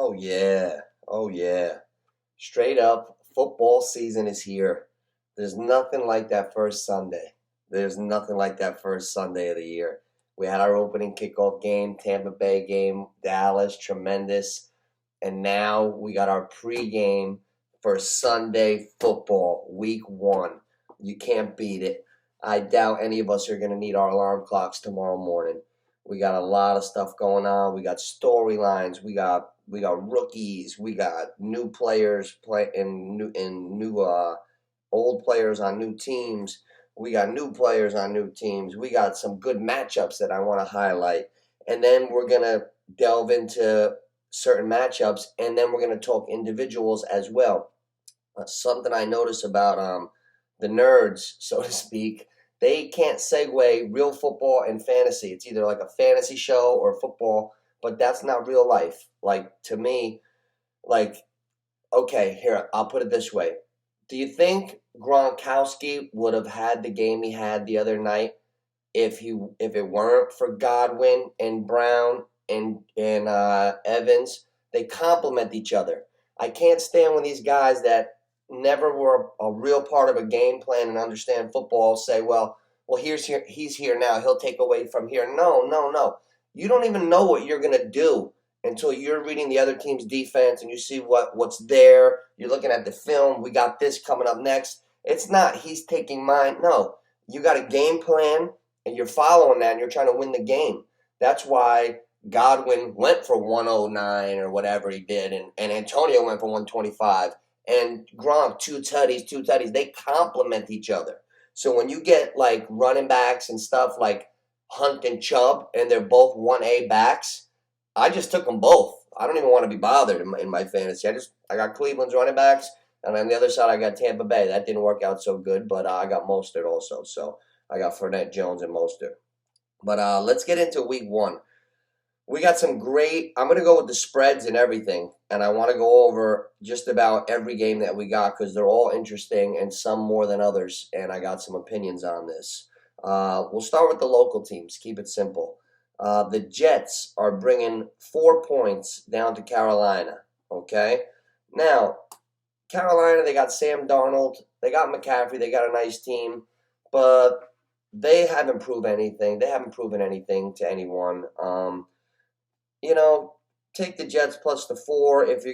Oh yeah. Oh yeah. Straight up, football season is here. There's nothing like that first Sunday. There's nothing like that first Sunday of the year. We had our opening kickoff game, Tampa Bay game, Dallas, tremendous. And now we got our pregame for Sunday football, week one. You can't beat it. I doubt any of us are going to need our alarm clocks tomorrow morning. We got a lot of stuff going on. We got storylines. We got rookies. We got new players play and new old players on new teams. We got new players on new teams. We got some good matchups that I want to highlight. And then we're going to delve into certain matchups, and then we're going to talk individuals as well. Something I notice about the nerds, so to speak, they can't segue real football and fantasy. It's either like a fantasy show or football, but that's not real life. Like, to me, like, okay, here, I'll put it this way. Do you think Gronkowski would have had the game he had the other night if it weren't for Godwin and Brown and Evans? They complement each other. I can't stand when these guys that never were a real part of a game plan and understand football say, well, he's here now. He'll take away from here. No, no, no. You don't even know what you're gonna do until you're reading the other team's defense and you see what's there. You're looking at the film. We got this coming up next. It's not he's taking mine. No, you got a game plan and you're following that and you're trying to win the game. That's why Godwin went for 109 or whatever he did, and Antonio went for 125, and Gronk, two tutties. They complement each other. So when you get like running backs and stuff like Hunt and Chubb, and they're both 1A backs, I just took them both. I don't even want to be bothered in my fantasy. I got Cleveland's running backs, and on the other side I got Tampa Bay. That didn't work out so good, but I got Mostert also. So I got Fournette, Jones, and Mostert. But let's get into week one. We got some great. I'm going to go with the spreads and everything, and I want to go over just about every game that we got because they're all interesting and some more than others, and I got some opinions on this. We'll start with the local teams. Keep it simple. The Jets are bringing 4 points down to Carolina. Okay? Now, Carolina, they got Sam Darnold. They got McCaffrey. They got a nice team, but they haven't proven anything. They haven't proven anything to anyone. Take the Jets plus the 4 if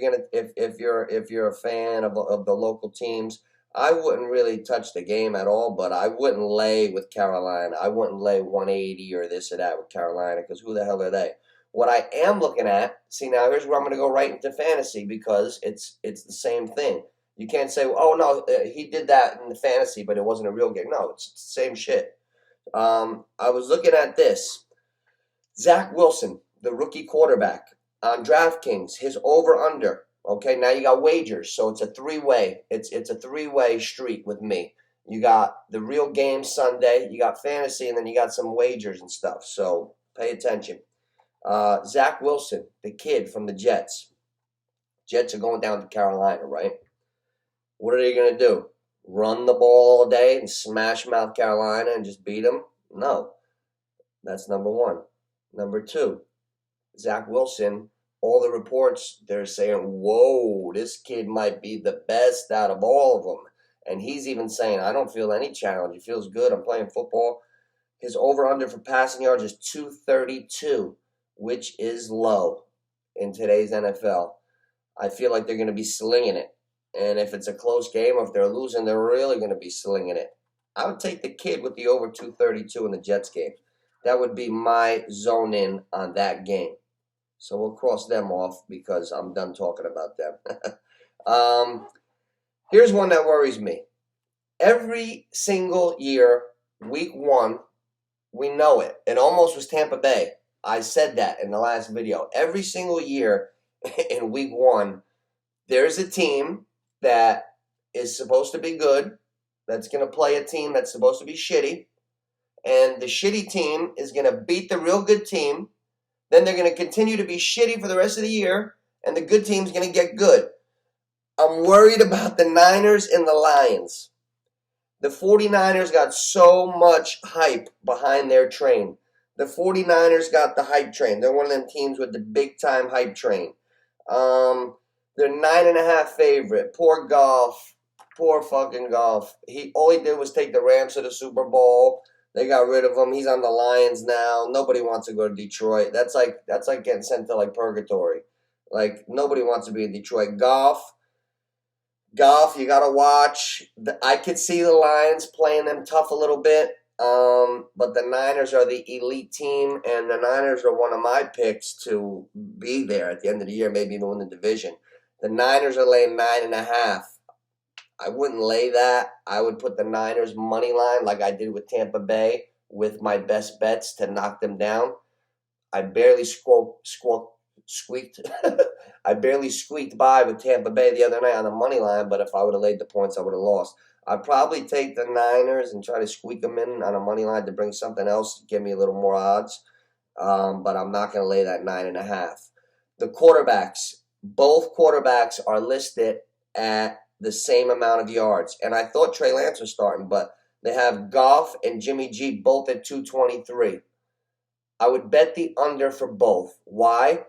you're a fan of the local teams. I wouldn't really touch the game at all, but I wouldn't lay with Carolina. I wouldn't lay 180 or this or that with Carolina because who the hell are they? What I am looking at, see now here's where I'm going to go right into fantasy because it's the same thing. You can't say, oh no, he did that in the fantasy, but it wasn't a real game. No, it's the same shit. I was looking at this. Zach Wilson, the rookie quarterback, on DraftKings, his over-under. Okay, now you got wagers, so it's a three-way. It's a three-way street with me. You got the real game Sunday, you got fantasy, and then you got some wagers and stuff. So pay attention. Zach Wilson, the kid from the Jets. Jets are going down to Carolina, right? What are they going to do? Run the ball all day and smash mouth Carolina and just beat them? No. That's number one. Number two, Zach Wilson, all the reports, they're saying, whoa, this kid might be the best out of all of them. And he's even saying, I don't feel any challenge. It feels good. I'm playing football. His over-under for passing yards is 232, which is low in today's NFL. I feel like they're going to be slinging it. And if it's a close game or if they're losing, they're really going to be slinging it. I would take the kid with the over 232 in the Jets game. That would be my zone in on that game. So we'll cross them off because I'm done talking about them. Here's one that worries me. Every single year, week one, we know it. It almost was Tampa Bay. I said that in the last video. Every single year in week one, there's a team that is supposed to be good, that's going to play a team that's supposed to be shitty, and the shitty team is going to beat the real good team. Then they're going to continue to be shitty for the rest of the year, and the good team's going to get good. I'm worried about the Niners and the Lions. The 49ers got so much hype behind their train. The 49ers got the hype train. They're one of them teams with the big-time hype train. They're 9.5 favorite. Poor Goff. Poor fucking Goff. All he did was take the Rams to the Super Bowl. They got rid of him. He's on the Lions now. Nobody wants to go to Detroit. That's like getting sent to like purgatory. Like nobody wants to be in Detroit. Goff, you gotta watch. I could see the Lions playing them tough a little bit. But the Niners are the elite team, and the Niners are one of my picks to be there at the end of the year, maybe even win the division. The Niners are laying 9.5. I wouldn't lay that. I would put the Niners money line like I did with Tampa Bay with my best bets to knock them down. I barely squeaked. I barely squeaked by with Tampa Bay the other night on the money line, but if I would have laid the points, I would have lost. I'd probably take the Niners and try to squeak them in on a money line to bring something else, give me a little more odds. But I'm not going to lay that 9.5. The quarterbacks, both quarterbacks are listed at the same amount of yards. And I thought Trey Lance was starting, but they have Goff and Jimmy G both at 223. I would bet the under for both. Why?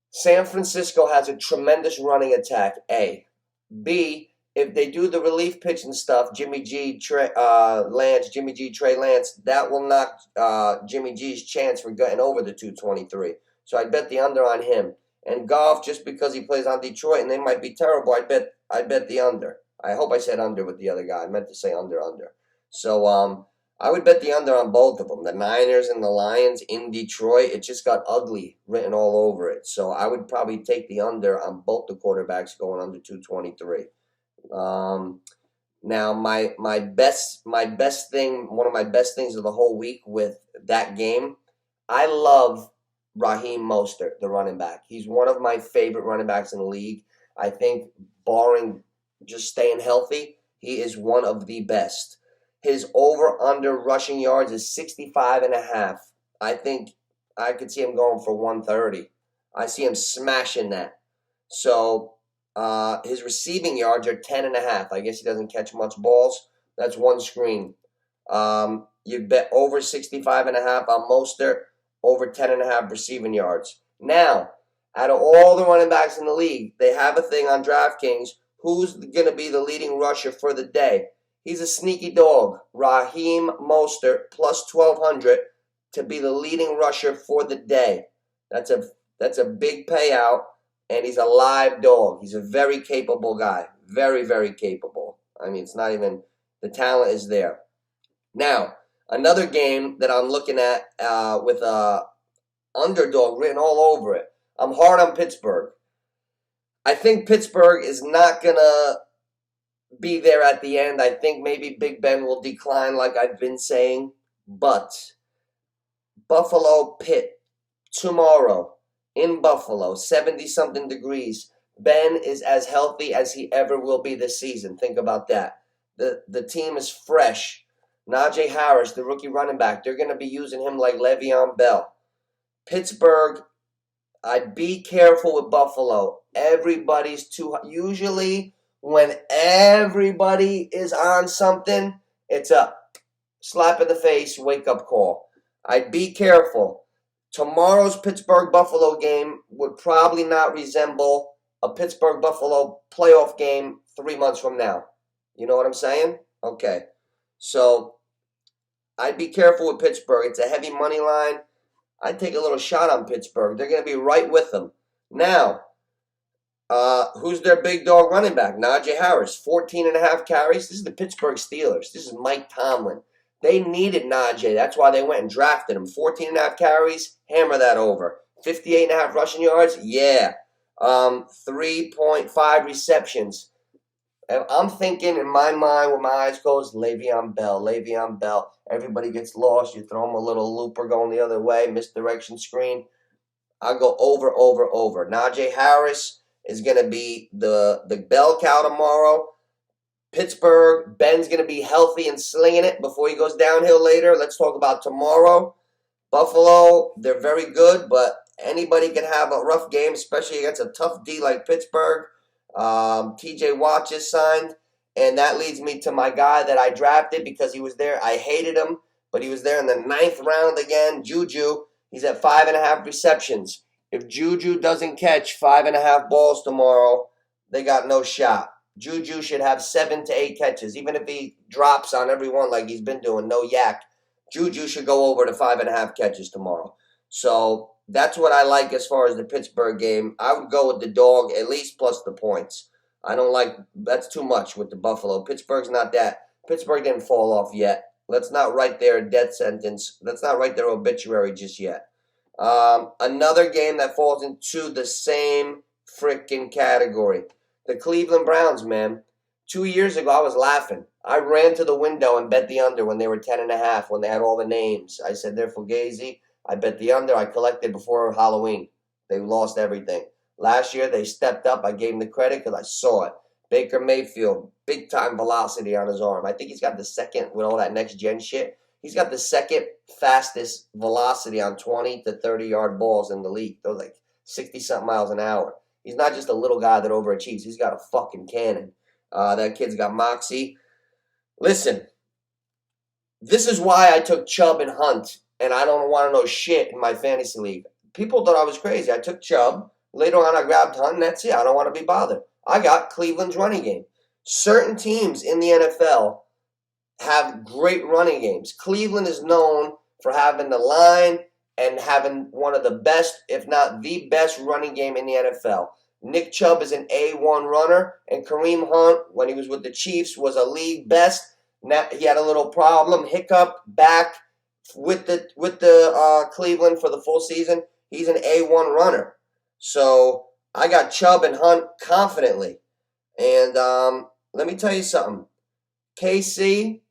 San Francisco has a tremendous running attack, A. B, if they do the relief pitch and stuff, Jimmy G, Trey Lance, that will knock Jimmy G's chance for getting over the 223. So I'd bet the under on him. And Goff, just because he plays on Detroit and they might be terrible, I'd bet the under. I hope I said under with the other guy. I meant to say under. So I would bet the under on both of them. The Niners and the Lions in Detroit, it just got ugly written all over it. So I would probably take the under on both the quarterbacks going under 223. Now my best thing, one of my best things of the whole week with that game, I love Raheem Mostert, the running back. He's one of my favorite running backs in the league. I think, barring just staying healthy, he is one of the best. His over-under rushing yards is 65.5. I think I could see him going for 130. I see him smashing that. So his receiving yards are 10.5. I guess he doesn't catch much balls. That's one screen. You'd bet over 65.5 on Mostert, over 10.5 receiving yards. Now, out of all the running backs in the league, they have a thing on DraftKings. Who's going to be the leading rusher for the day? He's a sneaky dog. Raheem Mostert plus 1,200 to be the leading rusher for the day. That's a big payout, and he's a live dog. He's a very capable guy. Very, very capable. I mean, it's not even, the talent is there. Now, another game that I'm looking at with a underdog written all over it. I'm hard on Pittsburgh. I think Pittsburgh is not going to be there at the end. I think maybe Big Ben will decline like I've been saying. But Buffalo Pitt tomorrow in Buffalo, 70-something degrees. Ben is as healthy as he ever will be this season. Think about that. The team is fresh. Najee Harris, the rookie running back, they're going to be using him like Le'Veon Bell. Pittsburgh, I'd be careful with Buffalo. Everybody's too... Usually, when everybody is on something, it's a slap in the face, wake-up call. I'd be careful. Tomorrow's Pittsburgh-Buffalo game would probably not resemble a Pittsburgh-Buffalo playoff game 3 months from now. You know what I'm saying? Okay. So, I'd be careful with Pittsburgh. It's a heavy money line. I'd take a little shot on Pittsburgh. They're going to be right with them. Now, who's their big dog running back? Najee Harris, 14.5 carries. This is the Pittsburgh Steelers. This is Mike Tomlin. They needed Najee. That's why they went and drafted him. 14.5 carries, hammer that over. 58.5 rushing yards, yeah. 3.5 receptions. I'm thinking in my mind, with my eyes closed, Le'Veon Bell. Everybody gets lost. You throw him a little looper going the other way, misdirection screen. I'll go over. Najee Harris is going to be the bell cow tomorrow. Pittsburgh, Ben's going to be healthy and slinging it before he goes downhill later. Let's talk about tomorrow. Buffalo, they're very good, but anybody can have a rough game, especially against a tough D like Pittsburgh. TJ Watt just signed, and that leads me to my guy that I drafted because he was there. I hated him, but he was there in the 9th round again. Juju, he's at 5.5 receptions. If Juju doesn't catch 5.5 balls tomorrow, they got no shot. Juju should have 7 to 8 catches. Even if he drops on every one like he's been doing, no yak. Juju should go over to 5.5 catches tomorrow. So that's what I like as far as the Pittsburgh game. I would go with the dog at least plus the points. I don't like, that's too much with the Buffalo. Pittsburgh's not that. Pittsburgh didn't fall off yet. Let's not write their death sentence. Let's not write their obituary just yet. Another game that falls into the same freaking category. The Cleveland Browns, man. 2 years ago, I was laughing. I ran to the window and bet the under when they were 10.5, when they had all the names. I said they're Fugazi. I bet the under. I collected before Halloween. They lost everything. Last year, they stepped up. I gave them the credit because I saw it. Baker Mayfield, big-time velocity on his arm. I think he's got the second, with all that next-gen shit, he's got the second fastest velocity on 20 to 30-yard balls in the league. Those like 60-something miles an hour. He's not just a little guy that overachieves. He's got a fucking cannon. That kid's got moxie. Listen, this is why I took Chubb and Hunt, and I don't want to know shit in my fantasy league. People thought I was crazy. I took Chubb. Later on, I grabbed Hunt, and that's it. I don't want to be bothered. I got Cleveland's running game. Certain teams in the NFL have great running games. Cleveland is known for having the line and having one of the best, if not the best, running game in the NFL. Nick Chubb is an A1 runner, and Kareem Hunt, when he was with the Chiefs, was a league best. Now, he had a little problem, hiccup, back with the Cleveland for the full season. He's an A1 runner. So I got Chubb and Hunt confidently. And let me tell you something. KC,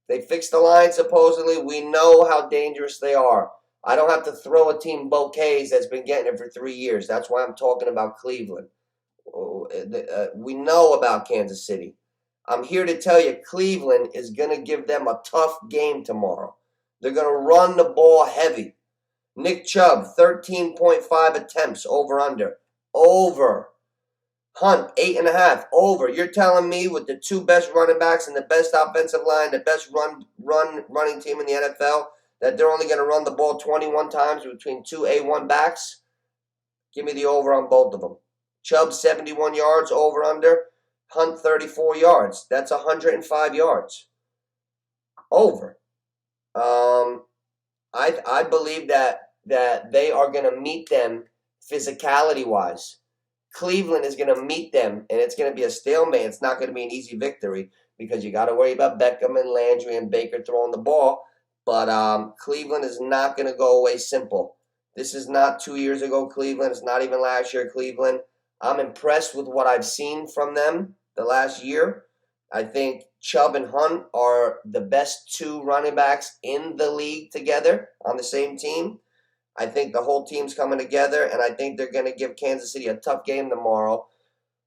they fixed the line supposedly. We know how dangerous they are. I don't have to throw a team bouquets that's been getting it for 3 years. That's why I'm talking about Cleveland. We know about Kansas City. I'm here to tell you Cleveland is going to give them a tough game tomorrow. They're going to run the ball heavy. Nick Chubb, 13.5 attempts, over-under. Over. Hunt, 8.5, over. You're telling me with the two best running backs and the best offensive line, the best running team in the NFL, that they're only going to run the ball 21 times between two A1 backs? Give me the over on both of them. Chubb, 71 yards, over, under. Hunt, 34 yards. That's 105 yards. Over. I believe that they are going to meet them physicality-wise. Cleveland is going to meet them, and it's going to be a stalemate. It's not going to be an easy victory because you got to worry about Beckham and Landry and Baker throwing the ball. But Cleveland is not going to go away simple. This is not 2 years ago Cleveland. It's not even last year Cleveland. I'm impressed with what I've seen from them the last year. I think Chubb and Hunt are the best two running backs in the league together on the same team. I think the whole team's coming together, and I think they're going to give Kansas City a tough game tomorrow.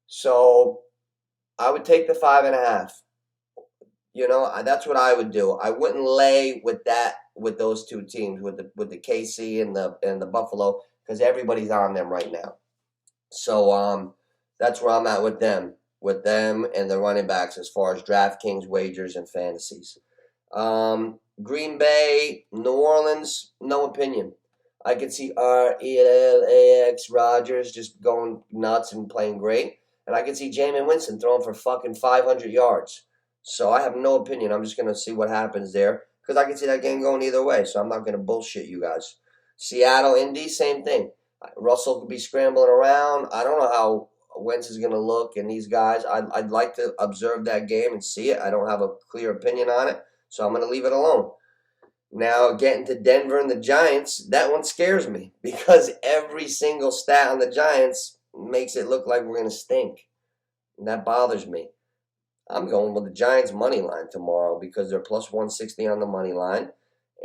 So I would take the 5.5. You know, that's what I would do. I wouldn't lay with those two teams, with the KC and the Buffalo, because everybody's on them right now. So that's where I'm at with them and the running backs as far as DraftKings wagers and fantasies. Green Bay, New Orleans, no opinion. I could see R-E-L-A-X Rodgers just going nuts and playing great. And I could see Jameis Winston throwing for fucking 500 yards. So I have no opinion. I'm just going to see what happens there. Because I can see that game going either way. So I'm not going to bullshit you guys. Seattle, Indy, same thing. Russell could be scrambling around. I don't know how Wentz is going to look and these guys. I'd like to observe that game and see it. I don't have a clear opinion on it. So I'm going to leave it alone. Now, getting to Denver and the Giants, that one scares me because every single stat on the Giants makes it look like we're going to stink. And that bothers me. I'm going with the Giants' money line tomorrow because they're plus 160 on the money line.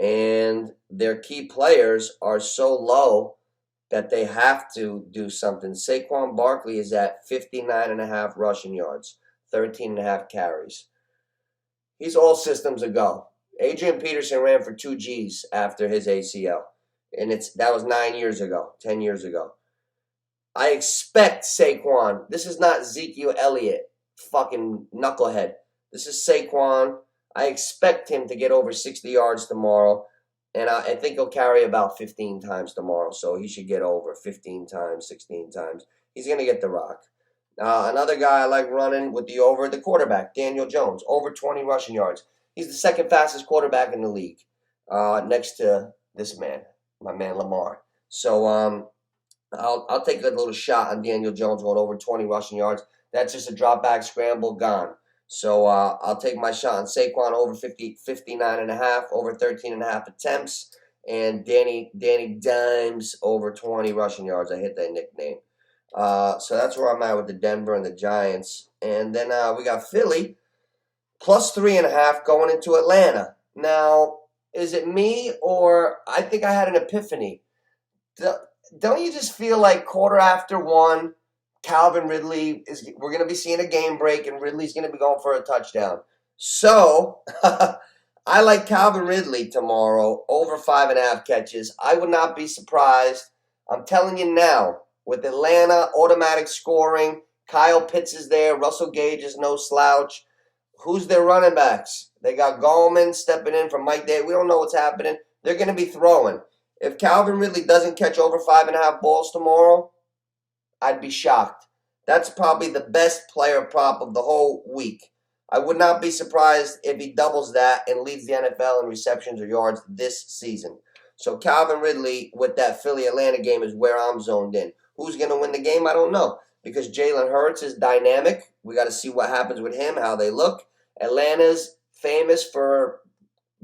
And their key players are so low that they have to do something. Saquon Barkley is at 59.5 rushing yards, 13.5 carries. He's all systems a go. Adrian Peterson ran for 2 Gs after his ACL. And that was 9 years ago, 10 years ago. I expect Saquon. This is not Ezekiel Elliott, fucking knucklehead. This is Saquon. I expect him to get over 60 yards tomorrow. And I think he'll carry about 15 times tomorrow, so he should get over 15 times, 16 times. He's going to get the rock. Another guy I like running with the over, the quarterback, Daniel Jones, over 20 rushing yards. He's the second fastest quarterback in the league, next to this man, my man Lamar. So I'll take a little shot on Daniel Jones going over 20 rushing yards. That's just a drop back scramble gone. So I'll take my shot on Saquon over 59.5, over 13.5 attempts, and Danny Dimes over 20 rushing yards. I hit that nickname. So that's where I'm at with the Denver and the Giants. And then we got Philly plus 3.5 going into Atlanta. Now, is it me, or I think I had an epiphany? Don't you just feel like quarter after one, Calvin Ridley we're going to be seeing a game break, and Ridley's going to be going for a touchdown. So I like Calvin Ridley tomorrow over 5.5 catches. I would not be surprised. I'm telling you now, with Atlanta automatic scoring, Kyle Pitts is there, Russell Gage is no slouch. Who's their running backs? They got Gallman stepping in from Mike Day. We don't know what's happening. They're going to be throwing. If Calvin Ridley doesn't catch over 5.5 balls tomorrow, I'd be shocked. That's probably the best player prop of the whole week. I would not be surprised if he doubles that and leads the NFL in receptions or yards this season. So Calvin Ridley with that Philly-Atlanta game is where I'm zoned in. Who's going to win the game? I don't know, because Jalen Hurts is dynamic. We got to see what happens with him, how they look. Atlanta's famous for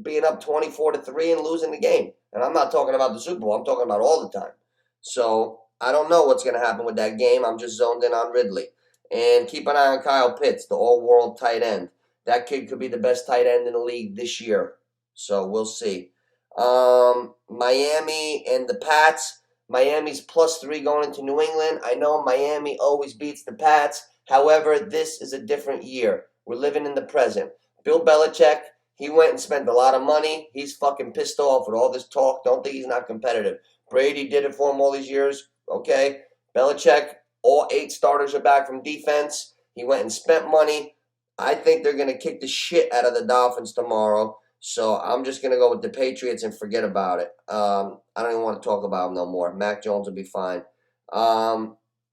being up 24-3 and losing the game. And I'm not talking about the Super Bowl. I'm talking about all the time. So I don't know what's going to happen with that game. I'm just zoned in on Ridley. And keep an eye on Kyle Pitts, the all-world tight end. That kid could be the best tight end in the league this year. So we'll see. Miami and the Pats. Miami's plus 3 going into New England. I know Miami always beats the Pats. However, this is a different year. We're living in the present. Bill Belichick, he went and spent a lot of money. He's fucking pissed off with all this talk. Don't think he's not competitive. Brady did it for him all these years. Okay. Belichick, all 8 starters are back from defense. He went and spent money. I think they're going to kick the shit out of the Dolphins tomorrow. So I'm just going to go with the Patriots and forget about it. I don't even want to talk about them no more. Mac Jones will be fine.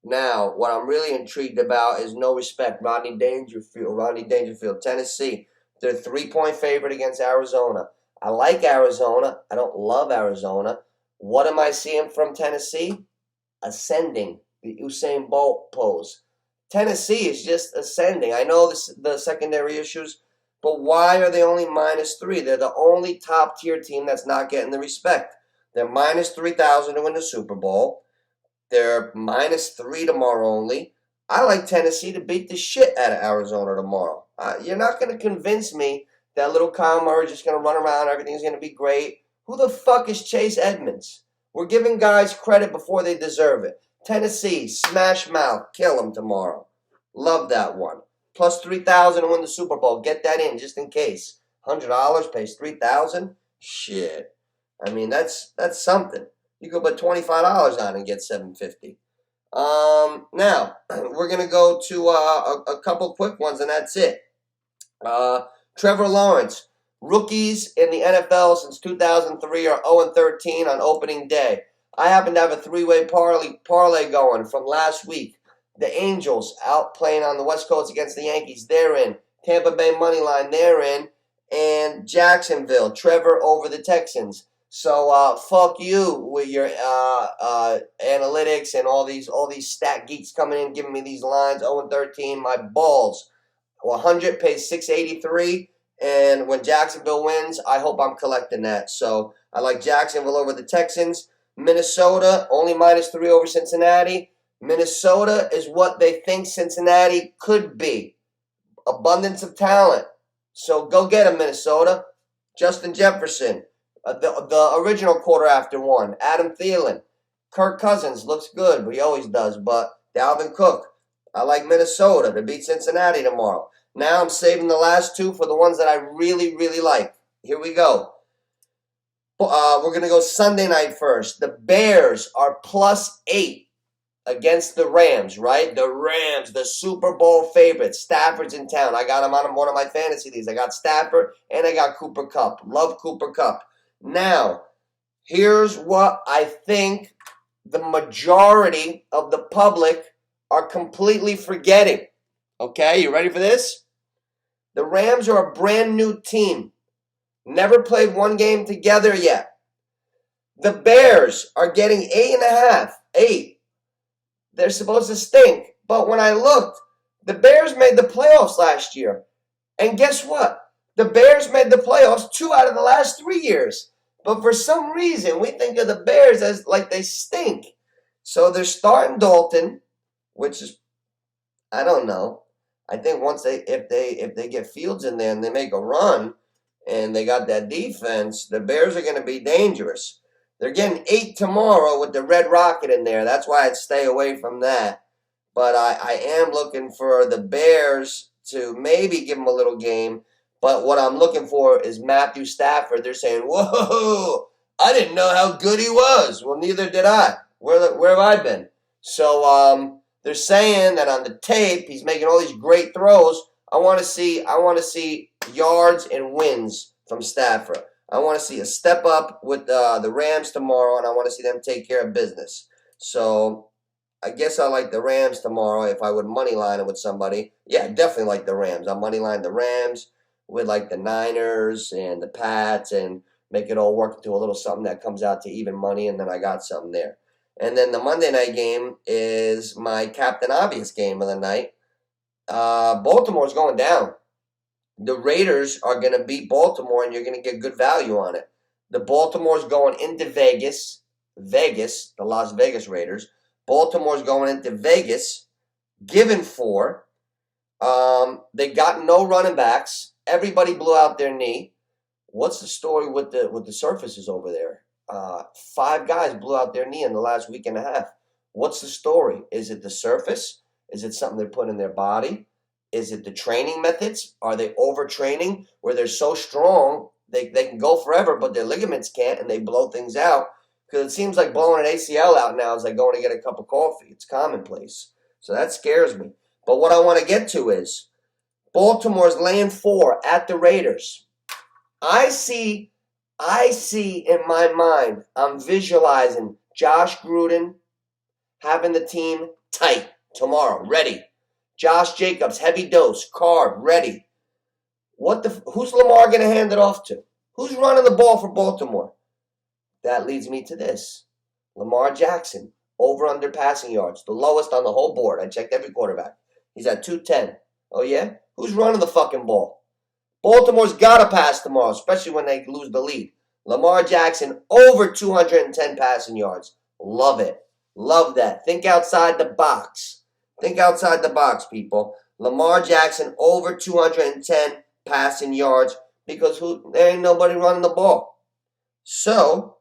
Now, what I'm really intrigued about is no respect. Rodney Dangerfield, Tennessee. They're 3-point favorite against Arizona. I like Arizona. I don't love Arizona. What am I seeing from Tennessee? Ascending. The Usain Bolt pose. Tennessee is just ascending. I know the secondary issues, but why are they only -3? They're the only top-tier team that's not getting the respect. They're -3,000 to win the Super Bowl. They're -3 tomorrow only. I like Tennessee to beat the shit out of Arizona tomorrow. You're not going to convince me that little Kyle Murray is just going to run around, everything's going to be great. Who the fuck is Chase Edmonds? We're giving guys credit before they deserve it. Tennessee, smash mouth, kill them tomorrow. Love that one. Plus 3,000 to win the Super Bowl. Get that in just in case. $100 pays 3,000. Shit. I mean, that's something. You could put $25 on and get $750. Now we're gonna go to a couple quick ones, and that's it. Trevor Lawrence, rookies in the NFL since 2003 are 0-13 on opening day. I happen to have a 3-way parlay going from last week. The Angels out playing on the West Coast against the Yankees. They're in. Tampa Bay money line. They're in. And Jacksonville. Trevor over the Texans. So fuck you with your analytics and all these stat geeks coming in giving me these lines. 0-13. My balls. 100 pays 683. And when Jacksonville wins, I hope I'm collecting that. So I like Jacksonville over the Texans. Minnesota only -3 over Cincinnati. Minnesota is what they think Cincinnati could be. Abundance of talent. So go get him, Minnesota. Justin Jefferson. The original quarter after one. Adam Thielen. Kirk Cousins looks good, but he always does. But Dalvin Cook. I like Minnesota to beat Cincinnati tomorrow. Now I'm saving the last 2 for the ones that I really, really like. Here we go. We're going to go Sunday night first. The Bears are +8 against the Rams, right? The Rams, the Super Bowl favorites. Stafford's in town. I got him on one of my fantasy leagues. I got Stafford and I got Cooper Kupp. Love Cooper Kupp. Now, Here's what I think the majority of the public are completely forgetting. Okay, you ready for this? The Rams are a brand new team. Never played one game together yet. The Bears are getting 8.5. 8. They're supposed to stink. But when I looked, the Bears made the playoffs last year. And guess what? The Bears made the playoffs 2 out of the last 3 years. But for some reason, we think of the Bears as like they stink. So they're starting Dalton, which is, I don't know. I think once if they get Fields in there and they make a run and they got that defense, the Bears are going to be dangerous. They're getting 8 tomorrow with the Red Rocket in there. That's why I'd stay away from that. But I am looking for the Bears to maybe give them a little game. But what I'm looking for is Matthew Stafford. They're saying, whoa, I didn't know how good he was. Well, neither did I. Where have I been? So they're saying that on the tape he's making all these great throws. I want to see yards and wins from Stafford. I want to see a step up with the Rams tomorrow, and I want to see them take care of business. So I guess I like the Rams tomorrow if I would money line it with somebody. Yeah, definitely like the Rams. I'll money line the Rams with like the Niners and the Pats and make it all work into a little something that comes out to even money, and then I got something there. And then the Monday night game is my Captain Obvious game of the night. Baltimore's going down. The Raiders are going to beat Baltimore, and you're going to get good value on it. The Baltimore's going into Vegas, the Las Vegas Raiders. Baltimore's going into Vegas, given 4. They got no running backs. Everybody blew out their knee. What's the story with the surfaces over there? 5 guys blew out their knee in the last week and a half. What's the story? Is it the surface? Is it something they're putting in their body? Is it the training methods? Are they overtraining where they're so strong they can go forever, but their ligaments can't and they blow things out? Because it seems like blowing an ACL out now is like going to get a cup of coffee. It's commonplace. So that scares me. But what I want to get to is Baltimore's laying 4 at the Raiders. I see in my mind, I'm visualizing Josh Gruden having the team tight tomorrow, ready. Josh Jacobs, heavy dose, carb, ready. Who's Lamar going to hand it off to? Who's running the ball for Baltimore? That leads me to this. Lamar Jackson, over under passing yards, the lowest on the whole board. I checked every quarterback. He's at 210. Oh, yeah? Who's running the fucking ball? Baltimore's got to pass tomorrow, especially when they lose the lead. Lamar Jackson, over 210 passing yards. Love it. Love that. Think outside the box. Think outside the box, people. Lamar Jackson, over 210 passing yards because there ain't nobody running the ball. So,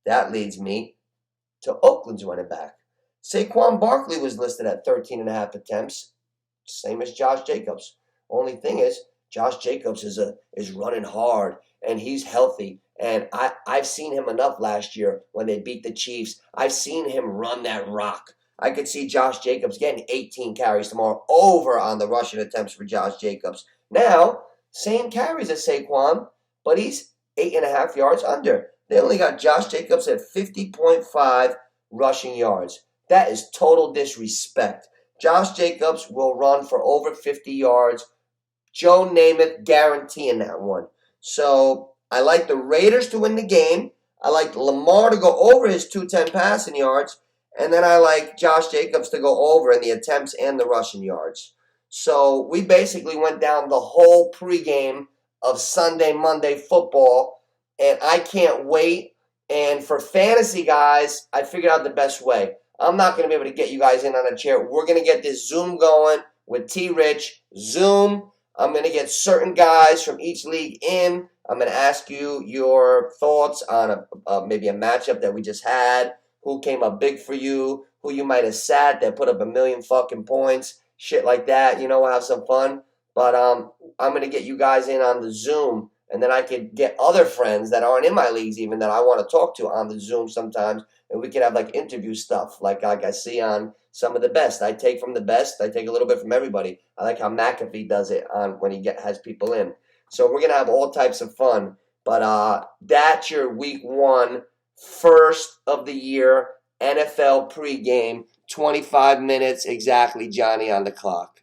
that leads me to Oakland's running back. Saquon Barkley was listed at 13.5 attempts, same as Josh Jacobs. Only thing is, Josh Jacobs is running hard, and he's healthy. And I've seen him enough last year when they beat the Chiefs. I've seen him run that rock. I could see Josh Jacobs getting 18 carries tomorrow, over on the rushing attempts for Josh Jacobs. Now, same carries as Saquon, but he's 8.5 yards under. They only got Josh Jacobs at 50.5 rushing yards. That is total disrespect. Josh Jacobs will run for over 50 yards. Joe Namath guaranteeing that one. So I like the Raiders to win the game. I like Lamar to go over his 210 passing yards. And then I like Josh Jacobs to go over in the attempts and the rushing yards. So we basically went down the whole pregame of Sunday, Monday football. And I can't wait. And for fantasy guys, I figured out the best way. I'm not going to be able to get you guys in on a chair. We're going to get this Zoom going with T-Rich. Zoom. I'm going to get certain guys from each league in. I'm going to ask you your thoughts on maybe a matchup that we just had. Who came up big for you? Who you might have sat that put up 1,000,000 fucking points? Shit like that. You know, we'll have some fun. But I'm going to get you guys in on the Zoom. And then I could get other friends that aren't in my leagues even that I want to talk to on the Zoom sometimes. And we could have like interview stuff like I see on some of the best. I take from the best. I take a little bit from everybody. I like how McAfee does it on when he has people in. So we're going to have all types of fun. But that's your week 1 first of the year NFL pregame. 25 minutes exactly, Johnny, on the clock.